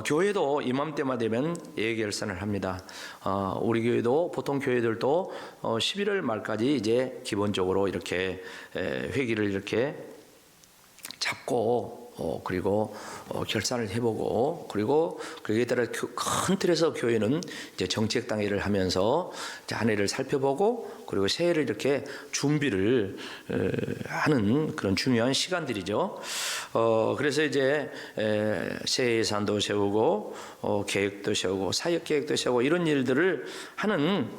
교회도 이맘때만 되면 예결산을 합니다. 우리 교회도 보통 교회들도 11월 말까지 이제 기본적으로 이렇게 회기를 이렇게 잡고 그리고 결산을 해보고 그리고 거기에 따라 큰 틀에서 교회는 이제 정책 당회를 하면서 한 해를 살펴보고 그리고 새해를 이렇게 준비를 하는 그런 중요한 시간들이죠. 그래서 이제 새해 예산도 세우고 계획도 세우고 사역 계획도 세우고 이런 일들을 하는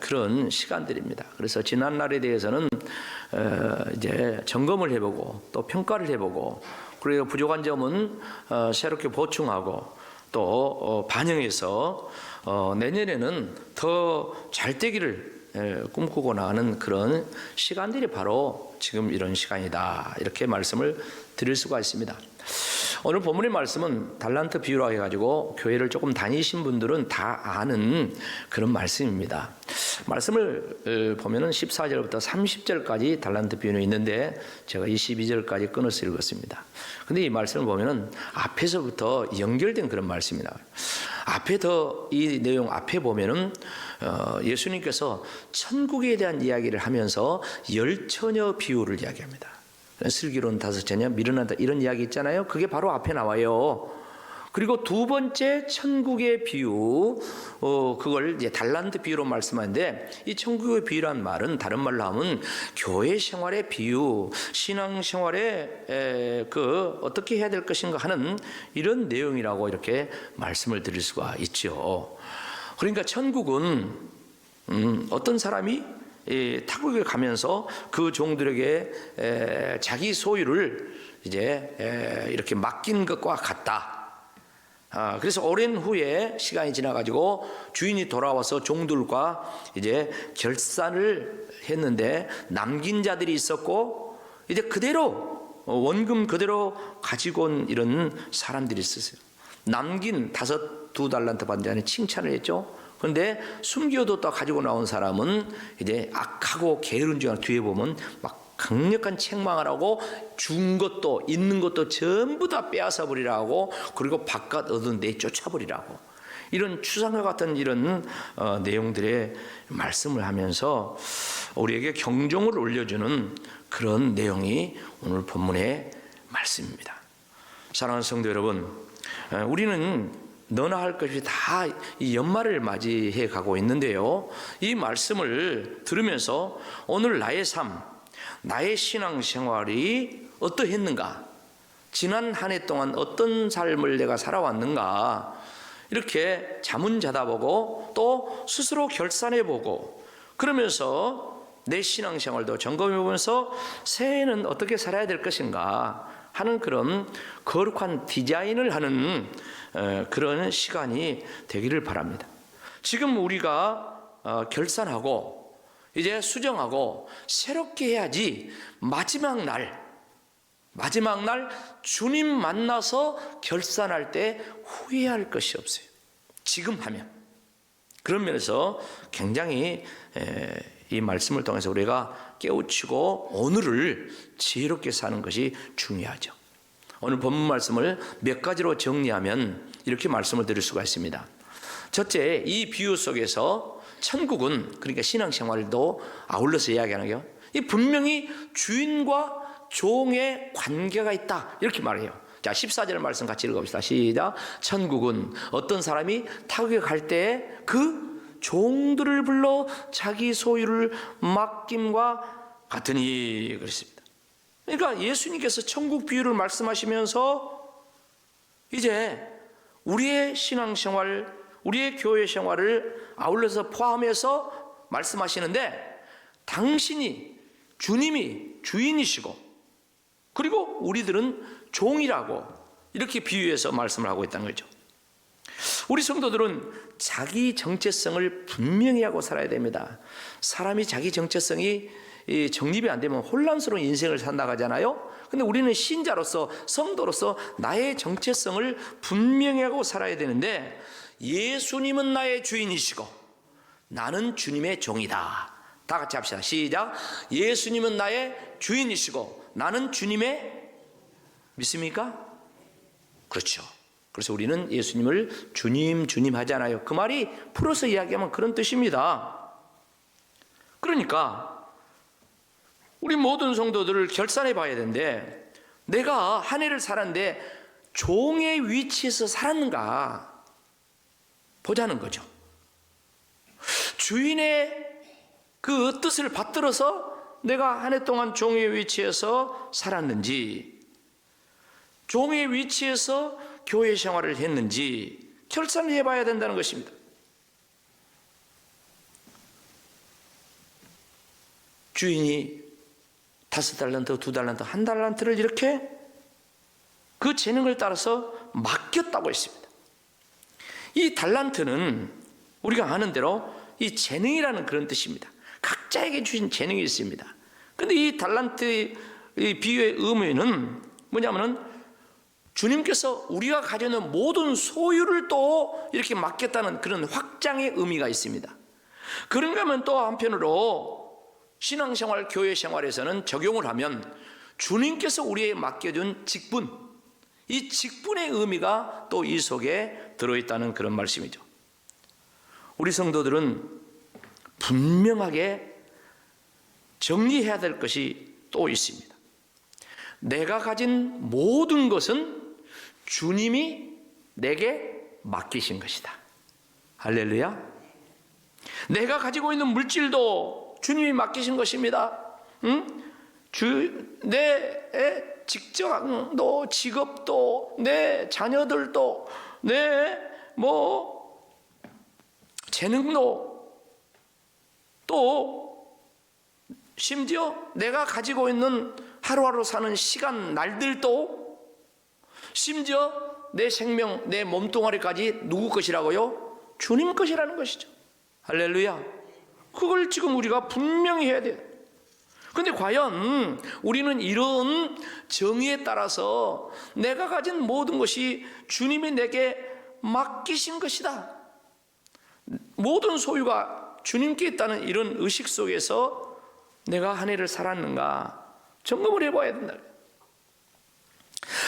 그런 시간들입니다. 그래서 지난 날에 대해서는 이제 점검을 해보고 또 평가를 해보고 그리고 부족한 점은 새롭게 보충하고 또 반영해서 내년에는 더 잘 되기를 꿈꾸고 나가는 그런 시간들이 바로 지금 이런 시간이다, 이렇게 말씀을 드릴 수가 있습니다. 오늘 본문의 말씀은 달란트 비유라 해가지고 교회를 조금 다니신 분들은 다 아는 그런 말씀입니다. 말씀을 보면은 14절부터 30절까지 달란트 비유는 있는데 제가 22절까지 끊어서 읽었습니다. 근데 이 말씀을 보면은 앞에서부터 연결된 그런 말씀이다. 앞에 이 내용 앞에 보면은 예수님께서 천국에 대한 이야기를 하면서 10처녀 비유를 이야기합니다. 슬기로운 5처녀, 미련하다 이런 이야기 있잖아요. 그게 바로 앞에 나와요. 그리고 두 번째 천국의 비유, 그걸 이제 달란트 비유로 말씀하는데, 이 천국의 비유란 말은 다른 말로 하면 교회 생활의 비유, 신앙 생활에 어떻게 해야 될 것인가 하는 이런 내용이라고 이렇게 말씀을 드릴 수가 있죠. 그러니까 천국은 어떤 사람이 타국에 가면서 그 종들에게 자기 소유를 이제 이렇게 맡긴 것과 같다. 그래서 오랜 후에 시간이 지나가지고 주인이 돌아와서 종들과 이제 결산을 했는데 남긴 자들이 있었고 이제 그대로 원금 그대로 가지고 온 이런 사람들이 있었어요. 남긴 2달란트 받은 자는 칭찬을 했죠. 그런데 숨겨뒀다 가지고 나온 사람은 이제 악하고 게으른 줄 뒤에 보면 막 강력한 책망을 하고 준 것도 있는 것도 전부 다 빼앗아 버리라고, 그리고 바깥 얻은 데 쫓아버리라고, 이런 추상과 같은 이런 내용들의 말씀을 하면서 우리에게 경종을 울려주는 그런 내용이 오늘 본문의 말씀입니다. 사랑하는 성도 여러분, 우리는 너나 할 것이 다 이 연말을 맞이해 가고 있는데요, 이 말씀을 들으면서 오늘 나의 삶, 나의 신앙생활이 어떠했는가, 지난 한 해 동안 어떤 삶을 내가 살아왔는가, 이렇게 자문자답하고 또 스스로 결산해보고 그러면서 내 신앙생활도 점검해보면서 새해에는 어떻게 살아야 될 것인가 하는 그런 거룩한 디자인을 하는 그런 시간이 되기를 바랍니다. 지금 우리가 결산하고 이제 수정하고 새롭게 해야지 마지막 날 주님 만나서 결산할 때 후회할 것이 없어요. 지금 하면. 그런 면에서 굉장히 이 말씀을 통해서 우리가 깨우치고 오늘을 지혜롭게 사는 것이 중요하죠. 오늘 본문 말씀을 몇 가지로 정리하면 이렇게 말씀을 드릴 수가 있습니다. 첫째, 이 비유 속에서 천국은, 그러니까 신앙생활도 아울러서 이야기하는 거예요. 이 분명히 주인과 종의 관계가 있다, 이렇게 말해요. 자, 14절 말씀 같이 읽어봅시다. 시작. 천국은 어떤 사람이 타국에 갈 때 그 종들을 불러 자기 소유를 맡김과 같으니 그랬습니다. 그러니까 예수님께서 천국 비유를 말씀하시면서 이제 우리의 신앙생활, 우리의 교회 생활을 아울러서 포함해서 말씀하시는데, 주님이 주인이시고 그리고 우리들은 종이라고 이렇게 비유해서 말씀을 하고 있다는 거죠. 우리 성도들은 자기 정체성을 분명히 하고 살아야 됩니다. 사람이 자기 정체성이 정립이 안 되면 혼란스러운 인생을 산다고 근데 우리는 신자로서, 성도로서 나의 정체성을 분명히 하고 살아야 되는데, 예수님은 나의 주인이시고 나는 주님의 종이다. 다 같이 합시다. 시작. 예수님은 나의 주인이시고 나는 주님의, 믿습니까? 그렇죠. 그래서 우리는 예수님을 주님 주님 하잖아요. 그 말이 풀어서 이야기하면 그런 뜻입니다. 그러니까 우리 모든 성도들을 결산해 봐야 되는데, 내가 한 해를 살았는데 종의 위치에서 살았는가 보자는 거죠. 주인의 그 뜻을 받들어서 내가 한 해 동안 종의 위치에서 살았는지, 종의 위치에서 교회 생활을 했는지 결산을 해봐야 된다는 것입니다. 주인이 5달란트, 2달란트, 1달란트를 이렇게 그 재능을 따라서 맡겼다고 했습니다. 이 달란트는 우리가 아는 대로 이 재능이라는 그런 뜻입니다. 각자에게 주신 재능이 있습니다. 그런데 이 달란트의 비유의 의미는 뭐냐면은 주님께서 우리가 가지고 있는 모든 소유를 또 이렇게 맡겼다는 그런 확장의 의미가 있습니다. 그런가 하면 또 한편으로 신앙생활, 교회 생활에서는 적용을 하면 주님께서 우리에게 맡겨준 직분, 이 직분의 의미가 또 이 속에 들어있다는 그런 말씀이죠. 우리 성도들은 분명하게 정리해야 될 것이 또 있습니다. 내가 가진 모든 것은 주님이 내게 맡기신 것이다. 할렐루야. 내가 가지고 있는 물질도 주님이 맡기신 것입니다. 내 직장도, 직업도, 내 자녀들도, 내 재능도, 또 심지어 내가 가지고 있는 하루하루 사는 시간, 날들도, 심지어 내 생명, 내 몸뚱아리까지 누구 것이라고요? 주님 것이라는 것이죠. 할렐루야. 그걸 지금 우리가 분명히 해야 돼요. 그런데 과연 우리는 이런 정의에 따라서 내가 가진 모든 것이 주님이 내게 맡기신 것이다, 모든 소유가 주님께 있다는 이런 의식 속에서 내가 한 해를 살았는가 점검을 해봐야 된다.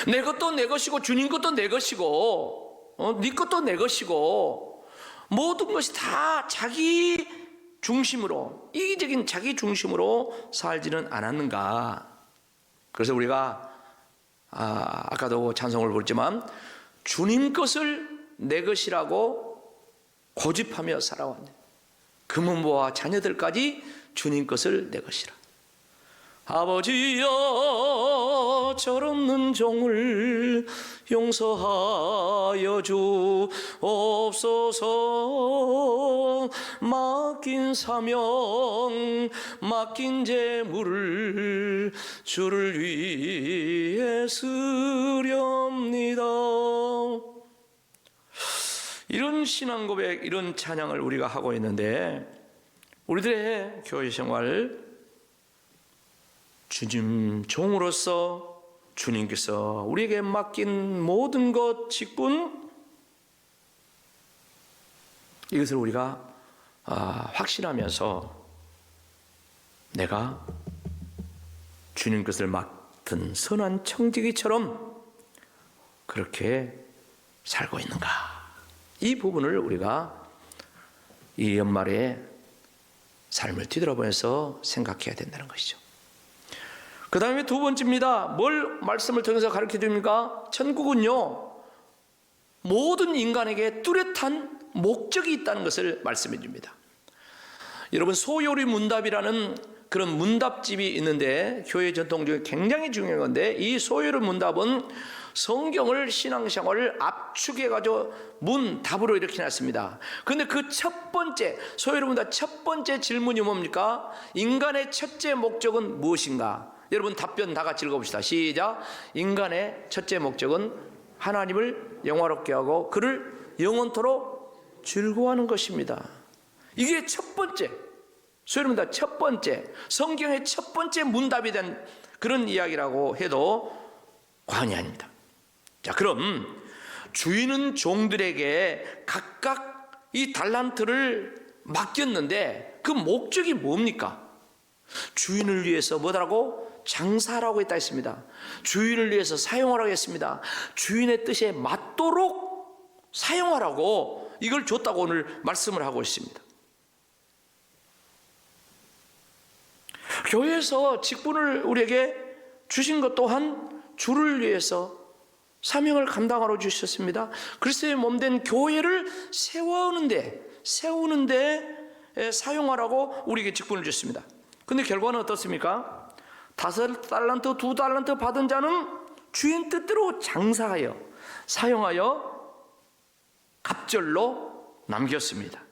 내 것도 내 것이고 주님 것도 내 것이고 네 것도 내 것이고 모든 것이 다 자기 중심으로, 이기적인 자기 중심으로 살지는 않았는가. 그래서 우리가 아까도 찬송을 부르지만 주님 것을 내 것이라고 고집하며 살아왔네. 금은보와 자녀들까지 주님 것을 내 것이라. 아버지여, 철없는 종을 용서하여 주옵소서. 맡긴 사명, 맡긴 재물을 주를 위해 쓰렵니다. 이런 신앙 고백, 이런 찬양을 우리가 하고 있는데, 우리들의 교회 생활, 주님 종으로서 주님께서 우리에게 맡긴 모든 것, 직분, 이것을 우리가 확신하면서 내가 주님 것을 맡은 선한 청지기처럼 그렇게 살고 있는가, 이 부분을 우리가 이 연말에 삶을 뒤돌아보면서 생각해야 된다는 것이죠. 그 다음에 두 번째입니다. 뭘 말씀을 통해서 가르쳐 줍니까? 천국은요, 모든 인간에게 뚜렷한 목적이 있다는 것을 말씀해 줍니다. 여러분, 소요리 문답이라는 그런 문답집이 있는데, 교회 전통 중에 굉장히 중요한 건데, 이 소요리 문답은 성경을, 신앙생활을 압축해가지고 문답으로 이렇게 놨습니다. 그런데 그 첫 번째, 소요리 문답 첫 번째 질문이 뭡니까? 인간의 첫째 목적은 무엇인가? 여러분, 답변 다 같이 읽어봅시다. 시작. 인간의 첫째 목적은 하나님을 영화롭게 하고 그를 영원토록 즐거워하는 것입니다. 이게 첫 번째, 소요리 문답 첫 번째, 성경의 첫 번째 문답이 된 그런 이야기라고 해도 과언이 아닙니다. 자, 그럼 주인은 종들에게 각각 이 달란트를 맡겼는데 그 목적이 뭡니까? 주인을 위해서 뭐라고? 장사하라고 했다 했습니다. 주인을 위해서 사용하라고 했습니다. 주인의 뜻에 맞도록 사용하라고 이걸 줬다고 오늘 말씀을 하고 있습니다. 교회에서 직분을 우리에게 주신 것 또한 주를 위해서 사명을 감당하러 주셨습니다. 그리스도의 몸된 교회를 세우는데 사용하라고 우리에게 직분을 줬습니다. 근데 결과는 어떻습니까? 5달란트, 2달란트 받은 자는 주인 뜻대로 장사하여 사용하여 갑절로 남겼습니다.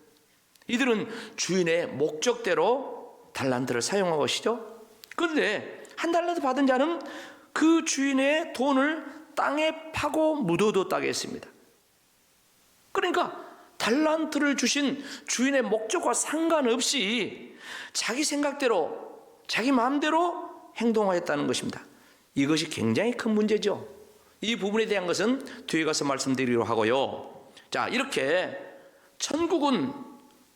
이들은 주인의 목적대로 달란트를 사용한 것이죠. 그런데 1달란트 받은 자는 그 주인의 돈을 땅에 파고 묻어뒀다고 했습니다. 그러니까 달란트를 주신 주인의 목적과 상관없이 자기 생각대로 자기 마음대로 행동하였다는 것입니다. 이것이 굉장히 큰 문제죠. 이 부분에 대한 것은 뒤에 가서 말씀드리려 하고요. 자, 이렇게 천국은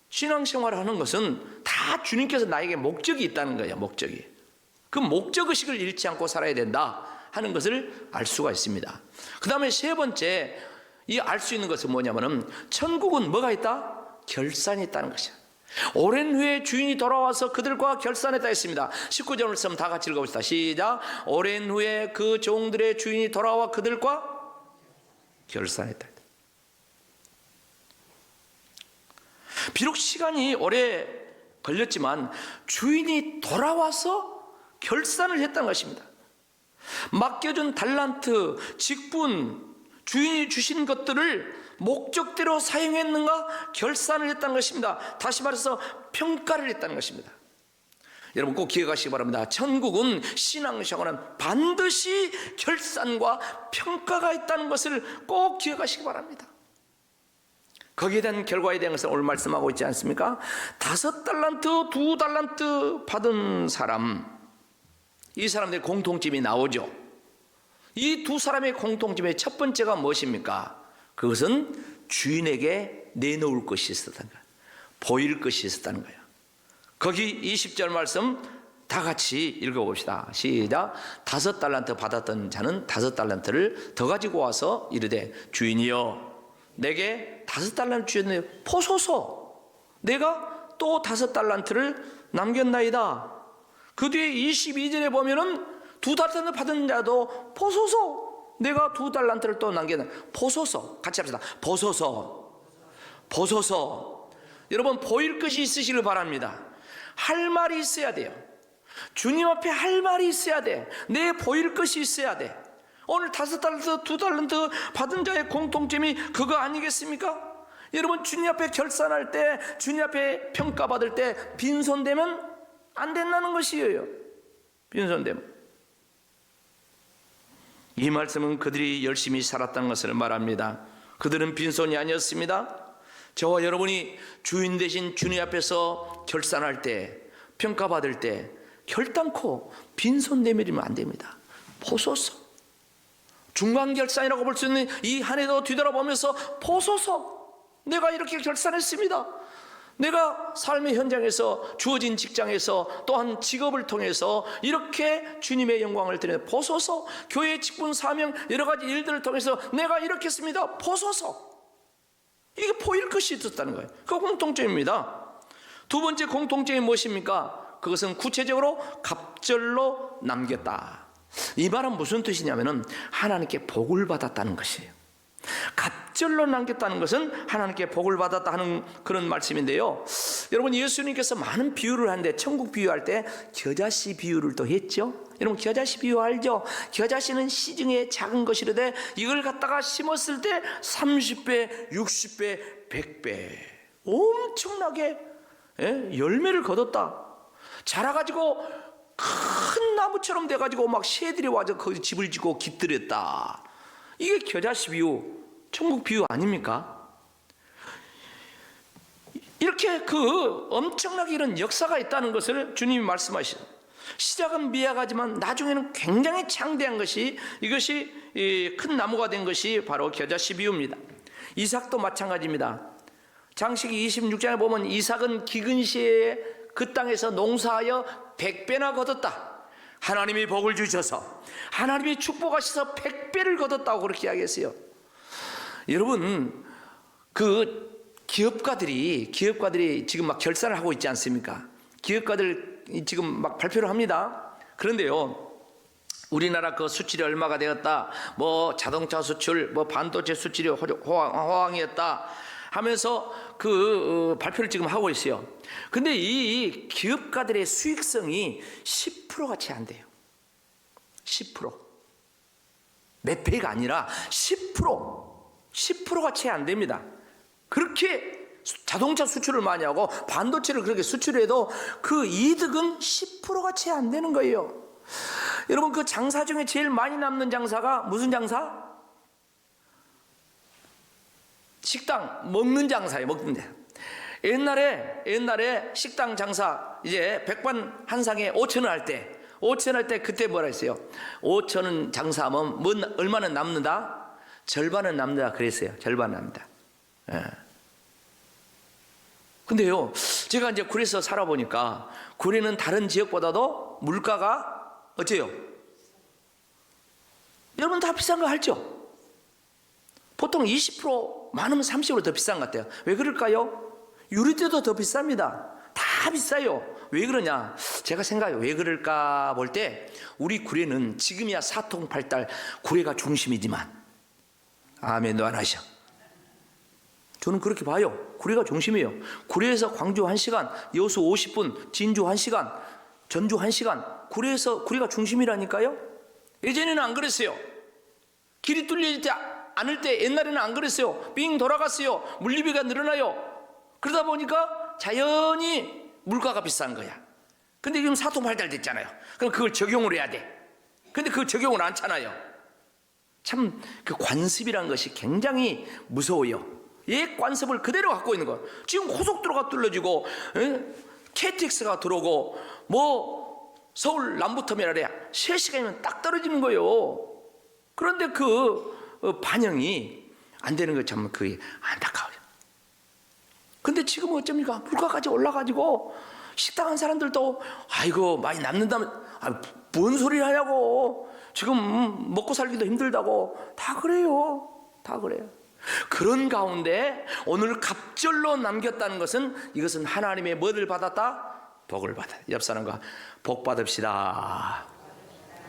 신앙생활을 하는 것은 다 주님께서 나에게 목적이 있다는 거예요. 목적이. 그 목적의식을 잃지 않고 살아야 된다 하는 것을 알 수가 있습니다. 그 다음에 세 번째 이 알 수 있는 것은 뭐냐면은 천국은 뭐가 있다? 결산이 있다는 것이야. 오랜 후에 주인이 돌아와서 그들과 결산했다 했습니다. 19절 말씀 다 같이 읽어봅시다. 시작. 오랜 후에 그 종들의 주인이 돌아와 그들과 결산했다. 비록 시간이 오래 걸렸지만 주인이 돌아와서 결산을 했다는 것입니다. 맡겨준 달란트, 직분, 주인이 주신 것들을 목적대로 사용했는가 결산을 했다는 것입니다. 다시 말해서 평가를 했다는 것입니다. 여러분 꼭 기억하시기 바랍니다. 천국은 신앙생활은 반드시 결산과 평가가 있다는 것을 꼭 기억하시기 바랍니다. 거기에 대한 결과에 대한 것을 오늘 말씀하고 있지 않습니까? 5달란트, 2달란트 받은 사람, 이 사람들의 공통점이 나오죠. 이 두 사람의 공통점의 첫 번째가 무엇입니까? 그것은 주인에게 내놓을 것이 있었다는 거예요. 보일 것이 있었다는 거예요. 거기 20절 말씀 다 같이 읽어봅시다. 시작. 5달란트 받았던 자는 5달란트를 더 가지고 와서 이르되 주인이여 내게 5달란트 주셨는데 포소서 내가 또 5달란트를 남겼나이다. 그 뒤에 22절에 보면은 2달란트 받은 자도 포소서 내가 2달란트를 또 남겼나. 포소서 같이 합시다. 보소서. 여러분 보일 것이 있으시길 바랍니다. 할 말이 있어야 돼요. 주님 앞에 할 말이 있어야 돼. 내 보일 것이 있어야 돼. 오늘 5달란트, 2달란트 받은 자의 공통점이 그거 아니겠습니까? 여러분 주님 앞에 결산할 때, 주님 앞에 평가받을 때 빈손되면 안 된다는 것이에요. 빈손되면. 이 말씀은 그들이 열심히 살았다는 것을 말합니다. 그들은 빈손이 아니었습니다. 저와 여러분이 주인 대신 주님 앞에서 결산할 때, 평가받을 때 결단코 빈손 내밀면 안 됩니다. 보소서. 중간결산이라고 볼 수 있는 이 한 해도 뒤돌아보면서 보소서. 내가 이렇게 결산했습니다. 내가 삶의 현장에서 주어진 직장에서 또한 직업을 통해서 이렇게 주님의 영광을 드리는 보소서. 교회 직분 사명 여러 가지 일들을 통해서 내가 이렇게 했습니다. 보소서. 이게 보일 것이 있었다는 거예요. 그 공통점입니다. 두 번째 공통점이 무엇입니까? 그것은 구체적으로 갑절로 남겼다. 이 말은 무슨 뜻이냐면은 하나님께 복을 받았다는 것이에요. 갑절로 남겼다는 것은 하나님께 복을 받았다 하는 그런 말씀인데요. 여러분 예수님께서 많은 비유를 하는데 천국 비유할 때 겨자씨 비유를 또 했죠. 여러분 겨자씨 비유 알죠? 겨자씨는 시중에 작은 것이라되 이걸 갖다가 심었을 때 30배, 60배, 100배 엄청나게 열매를 거뒀다. 자라가지고 큰 나무처럼 돼가지고 막 새들이 와서 거기 집을 짓고 깃들였다. 이게 겨자씨 비유, 천국 비유 아닙니까? 이렇게 그 엄청나게 이런 역사가 있다는 것을 주님이 말씀하시죠. 시작은 미약하지만 나중에는 굉장히 창대한 것이, 이것이 큰 나무가 된 것이 바로 겨자씨 비유입니다. 이삭도 마찬가지입니다. 장세기 26장에 보면 이삭은 기근 시에 그 땅에서 농사하여 100배나 거뒀다. 하나님이 복을 주셔서 하나님이 축복하셔서 100배를 거뒀다고 그렇게 이야기했어요. 여러분, 그 기업가들이 지금 막 결산을 하고 있지 않습니까? 기업가들 지금 막 발표를 합니다. 그런데요, 우리나라 그 수출이 얼마가 되었다, 뭐 자동차 수출, 뭐 반도체 수출이 호황이었다 하면서 그 발표를 지금 하고 있어요. 근데 이 기업가들의 수익성이 10%가 채 안 돼요. 10%. 몇 배가 아니라 10%가 채 안 됩니다. 그렇게 자동차 수출을 많이 하고 반도체를 그렇게 수출해도 그 이득은 10%가 채 안 되는 거예요. 여러분, 그 장사 중에 제일 많이 남는 장사가 무슨 장사? 식당, 먹는 장사예요. 먹는 장사. 옛날에 식당 장사, 이제 백반 한 상에 5,000원 할 때 그때 뭐라 했어요? 5,000원 장사하면 얼마나 남는다? 절반은 남는다 그랬어요. 절반 남는다. 예. 근데요, 제가 이제 구례에서 살아보니까 구례는 다른 지역보다도 물가가 어째요? 여러분 다 비싼 거 알죠? 보통 20% 많으면 30% 더 비싼 것 같아요. 왜 그럴까요? 유리대도 더 비쌉니다. 다 비싸요. 왜 그러냐? 제가 생각해요. 왜 그럴까 볼 때 우리 구례는 지금이야 사통팔달 구례가 중심이지만, 아멘도 안 하셔. 저는 그렇게 봐요. 구례가 중심이에요. 구례에서 광주 1시간, 여수 50분, 진주 1시간, 전주 1시간, 구례가 중심이라니까요. 예전에는 안 그랬어요. 길이 뚫려있지 않을 때 옛날에는 안 그랬어요. 빙 돌아갔어요. 물리비가 늘어나요. 그러다 보니까 자연히 물가가 비싼 거야. 근데 지금 사통팔달 됐잖아요. 그럼 그걸 적용을 해야 돼. 근데 그걸 적용을 안 하잖아요. 참 그 관습이라는 것이 굉장히 무서워요. 옛 관습을 그대로 갖고 있는 거예요. 지금 고속도로가 뚫려지고 KTX가 들어오고 뭐 서울 남부터미널에 3시간이면 딱 떨어지는 거예요. 그런데 그 반영이 안 되는 거 참 그게 안타까워요. 근데 지금 어쩝니까? 물가까지 올라가지고 식당 한 사람들도 아이고 많이 남는다면 뭔 소리를 하냐고, 지금 먹고 살기도 힘들다고 다 그래요. 다 그래요. 그런 가운데 오늘 갑절로 남겼다는 것은, 이것은 하나님의 뭐를 받았다? 복을 받아. 옆 사람과 복 받읍시다.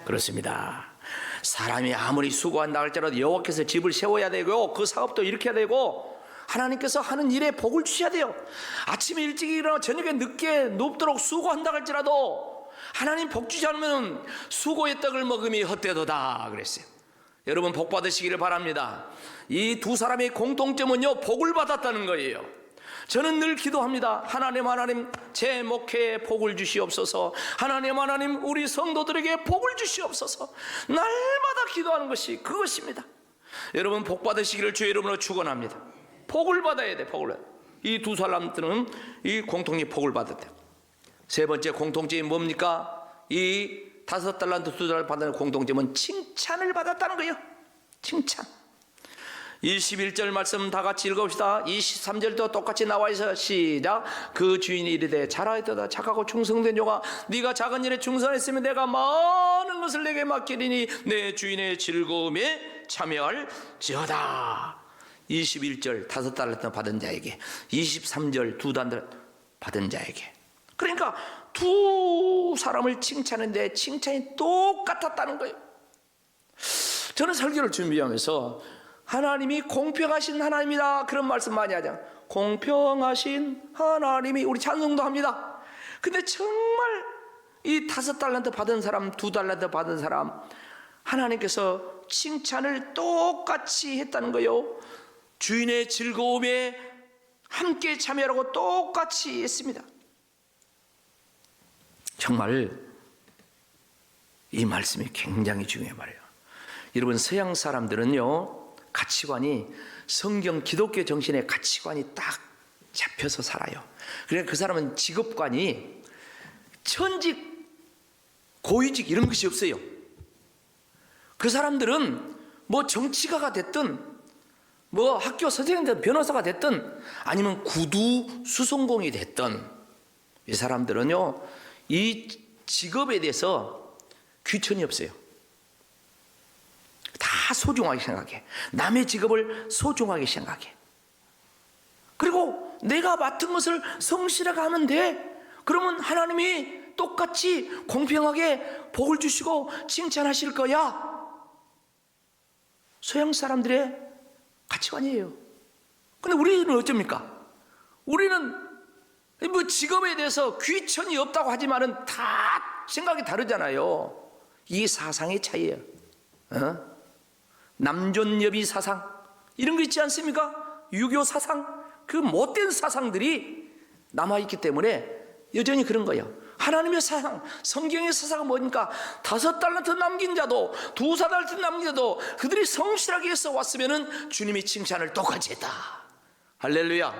그렇습니다. 사람이 아무리 수고한다 할지라도 여호와께서 집을 세워야 되고 그 사업도 일으켜야 되고 하나님께서 하는 일에 복을 주셔야 돼요. 아침에 일찍 일어나 저녁에 늦게 눕도록 수고한다 할지라도 하나님 복 주지 않으면 수고의 떡을 먹음이 헛되도다 그랬어요. 여러분 복 받으시기를 바랍니다. 이 두 사람의 공통점은요, 복을 받았다는 거예요. 저는 늘 기도합니다. 하나님 제 목회에 복을 주시옵소서. 하나님 우리 성도들에게 복을 주시옵소서. 날마다 기도하는 것이 그것입니다. 여러분 복 받으시기를 주의 이름으로 축원합니다. 복을 받아야 돼. 복을. 이 두 사람들은 이 공통의 복을 받았대요. 세 번째 공통점이 뭡니까? 이 5달란트 2달란트 받는 공통점은 칭찬을 받았다는 거예요. 칭찬. 21절 말씀 다 같이 읽읍시다. 23절도 똑같이 나와 있어. 시작. 그 주인이 이르되 잘하였도다 착하고 충성된 종아, 네가 작은 일에 충성했으면 내가 많은 것을 내게 맡기리니 내 주인의 즐거움에 참여할지어다. 21절 5달란트 받은 자에게, 23절 2달란트 받은 자에게. 그러니까 두 사람을 칭찬했는데 칭찬이 똑같았다는 거예요. 저는 설교를 준비하면서 하나님이 공평하신 하나님이다 그런 말씀 많이 하잖아요. 공평하신 하나님이, 우리 찬송도 합니다. 근데 정말 이 5달란트 받은 사람, 2달란트 받은 사람, 하나님께서 칭찬을 똑같이 했다는 거예요. 주인의 즐거움에 함께 참여하고 똑같이 했습니다. 정말 이 말씀이 굉장히 중요해 말이에요. 여러분 서양 사람들은요, 가치관이 성경 기독교 정신의 가치관이 딱 잡혀서 살아요. 그러니까 그 사람은 직업관이 천직, 고위직 이런 것이 없어요. 그 사람들은 뭐 정치가가 됐든 뭐 학교 선생님 됐든 변호사가 됐든 아니면 구두 수송공이 됐든 이 사람들은요, 이 직업에 대해서 귀천이 없어요. 다 소중하게 생각해. 남의 직업을 소중하게 생각해. 그리고 내가 맡은 것을 성실하게 하면 돼. 그러면 하나님이 똑같이 공평하게 복을 주시고 칭찬하실 거야. 서양 사람들의 가치관이에요. 근데 우리는 어쩝니까? 우리는 뭐 직업에 대해서 귀천이 없다고 하지만은 다 생각이 다르잖아요. 이 사상의 차이예요. 남존여비 사상 이런 거 있지 않습니까? 유교 사상, 그 못된 사상들이 남아있기 때문에 여전히 그런 거예요. 하나님의 사상, 성경의 사상은 뭐니까 5달란트 남긴 자도 2달란트 남긴 자도 그들이 성실하게 해서 왔으면은 주님이 칭찬을 똑같이 했다. 할렐루야.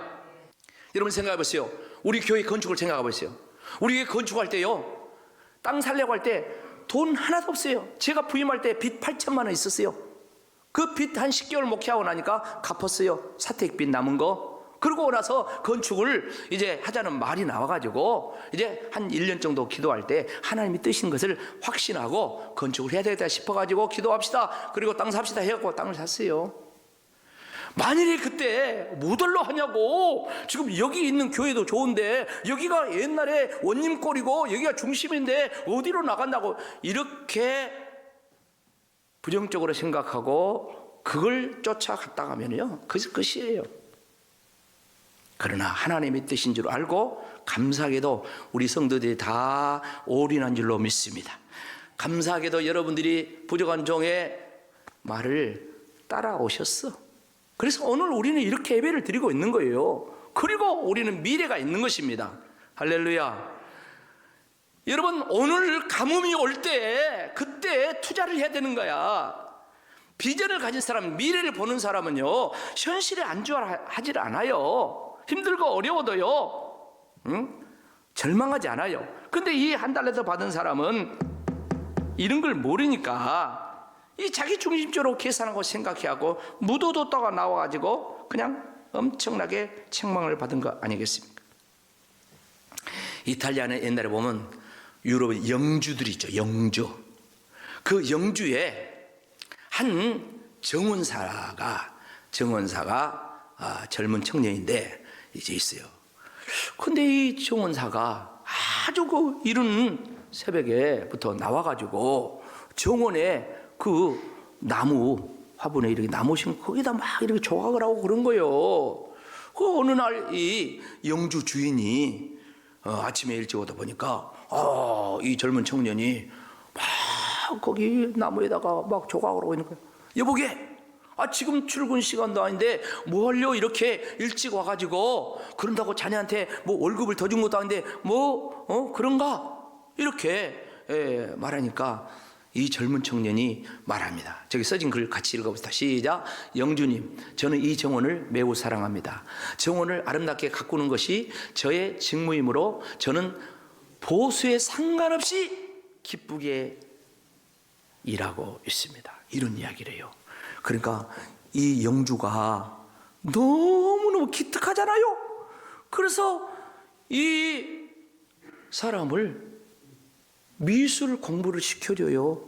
여러분 생각해 보세요. 우리 교회 건축을 생각해 보세요. 우리 교회 건축할 때요, 땅 살려고 할 때 돈 하나도 없어요. 제가 부임할 때 빚 8천만 원 있었어요. 그 빚 한 10개월 목회하고 나니까 갚았어요. 사택빚 남은 거. 그러고 나서 건축을 이제 하자는 말이 나와가지고 이제 한 1년 정도 기도할 때 하나님이 뜨신 것을 확신하고 건축을 해야 되겠다 싶어가지고 기도합시다. 그리고 땅 삽시다 해갖고 땅을 샀어요. 만일에 그때 뭐들로 하냐고. 지금 여기 있는 교회도 좋은데 여기가 옛날에 원님골이고 여기가 중심인데 어디로 나간다고 이렇게 부정적으로 생각하고 그걸 쫓아갔다가면요, 그것이 끝이에요. 그러나 하나님의 뜻인 줄 알고 감사하게도 우리 성도들이 다 올인한 줄로 믿습니다. 감사하게도 여러분들이 부족한 종의 말을 따라오셨어. 그래서 오늘 우리는 이렇게 예배를 드리고 있는 거예요. 그리고 우리는 미래가 있는 것입니다. 할렐루야. 여러분, 오늘 가뭄이 올 때 그때 투자를 해야 되는 거야. 비전을 가진 사람, 미래를 보는 사람은요, 현실에 안주하지 않아요. 힘들고 어려워도요, 절망하지 않아요. 근데 이 한 달에서 받은 사람은 이런 걸 모르니까 이 자기 중심적으로 계산하고 생각해하고 묻어뒀다가 나와가지고 그냥 엄청나게 책망을 받은 거 아니겠습니까? 이탈리아는 옛날에 보면 유럽의 영주들이 있죠. 영주. 그 영주에 한 정원사가 젊은 청년인데 이제 있어요. 근데 이 정원사가 아주 그 이른 새벽에부터 나와가지고 정원에 그 나무 화분에 이렇게 나무 심고 거기다 막 이렇게 조각을 하고 그런 거예요. 그 어느 날 이 영주 주인이 아침에 일찍 오다 보니까 이 젊은 청년이 막 거기 나무에다가 막 조각을 하고 있는 거예요. 여보게, 지금 출근 시간도 아닌데 뭐 하려 이렇게 일찍 와가지고 그런다고 자네한테 뭐 월급을 더 준 것도 아닌데 그런가? 이렇게 말하니까 이 젊은 청년이 말합니다. 저기 써진 글 같이 읽어봅시다. 시작. 영주님, 저는 이 정원을 매우 사랑합니다. 정원을 아름답게 가꾸는 것이 저의 직무이므로 저는 보수에 상관없이 기쁘게 일하고 있습니다. 이런 이야기를 해요. 그러니까 이 영주가 너무너무 기특하잖아요. 그래서 이 사람을 미술 공부를 시켜줘요.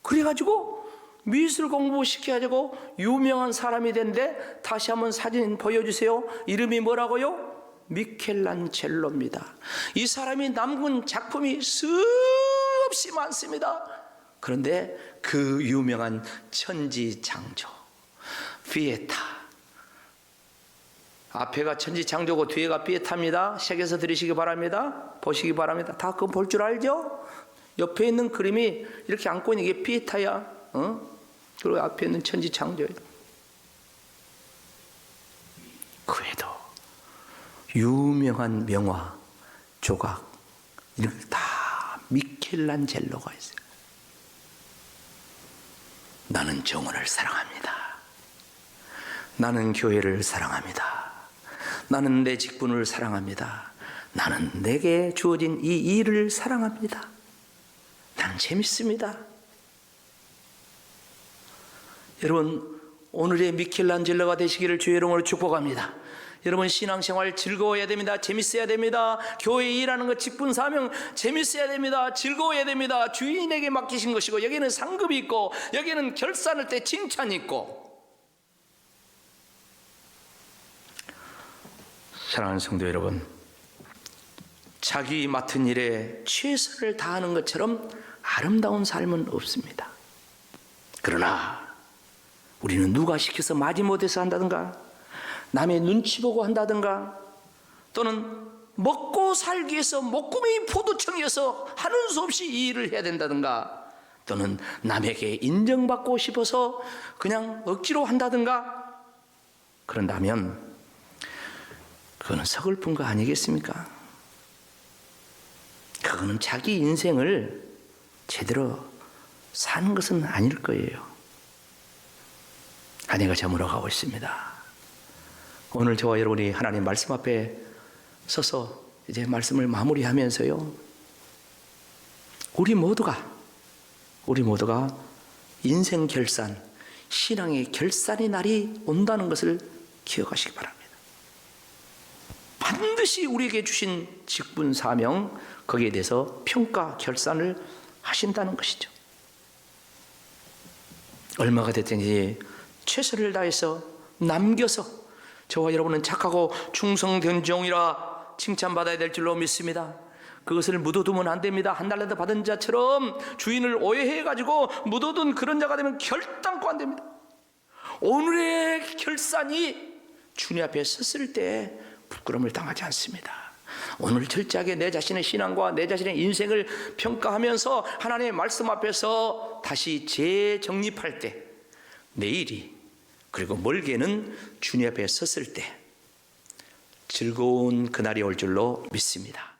그래가지고 미술 공부 시켜가지고 유명한 사람이 된데, 다시 한번 사진 보여주세요. 이름이 뭐라고요? 미켈란젤로입니다. 이 사람이 남긴 작품이 수없이 많습니다. 그런데 그 유명한 천지창조 피에타, 앞에가 천지창조고 뒤에가 피에타입니다. 책에서 들으시기 바랍니다. 보시기 바랍니다. 다 그거 볼 줄 알죠? 옆에 있는 그림이 이렇게 안고 있는 게 피에타야. 그리고 앞에 있는 천지창조예요. 그 외에도 유명한 명화, 조각 이런 걸 다 미켈란젤로가 있어요. 나는 정원을 사랑합니다. 나는 교회를 사랑합니다. 나는 내 직분을 사랑합니다. 나는 내게 주어진 이 일을 사랑합니다. 난 재밌습니다. 여러분, 오늘의 미켈란젤로가 되시기를 주의 이름으로 축복합니다. 여러분 신앙생활 즐거워야 됩니다. 재밌어야 됩니다. 교회 일하는 것 직분 사명 재밌어야 됩니다. 즐거워야 됩니다. 주인에게 맡기신 것이고 여기는 상급이 있고 여기는 결산할 때 칭찬이 있고. 사랑하는 성도 여러분, 자기 맡은 일에 최선을 다하는 것처럼 아름다운 삶은 없습니다. 그러나 우리는 누가 시켜서 마지못해서 한다든가 남의 눈치 보고 한다든가 또는 먹고 살기 위해서 목구멍이 포도청이어서 하는 수 없이 이 일을 해야 된다든가 또는 남에게 인정받고 싶어서 그냥 억지로 한다든가 그런다면 그거는 서글픈 거 아니겠습니까? 그거는 자기 인생을 제대로 사는 것은 아닐 거예요. 한 해가 저물어 가고 있습니다. 오늘 저와 여러분이 하나님 말씀 앞에 서서 이제 말씀을 마무리하면서요, 우리 모두가 인생 결산, 신앙의 결산의 날이 온다는 것을 기억하시기 바랍니다. 반드시 우리에게 주신 직분 사명, 거기에 대해서 평가 결산을 하신다는 것이죠. 얼마가 됐든지 최선을 다해서 남겨서 저와 여러분은 착하고 충성된 종이라 칭찬받아야 될 줄로 믿습니다. 그것을 묻어두면 안 됩니다. 한 달라도 받은 자처럼 주인을 오해해가지고 묻어둔 그런 자가 되면 결단코 안 됩니다. 오늘의 결산이 주님 앞에 섰을 때 부끄러움을 당하지 않습니다. 오늘 철저하게 내 자신의 신앙과 내 자신의 인생을 평가하면서 하나님의 말씀 앞에서 다시 재정립할 때 내일이 그리고 멀게는 주님 앞에 섰을 때 즐거운 그날이 올 줄로 믿습니다.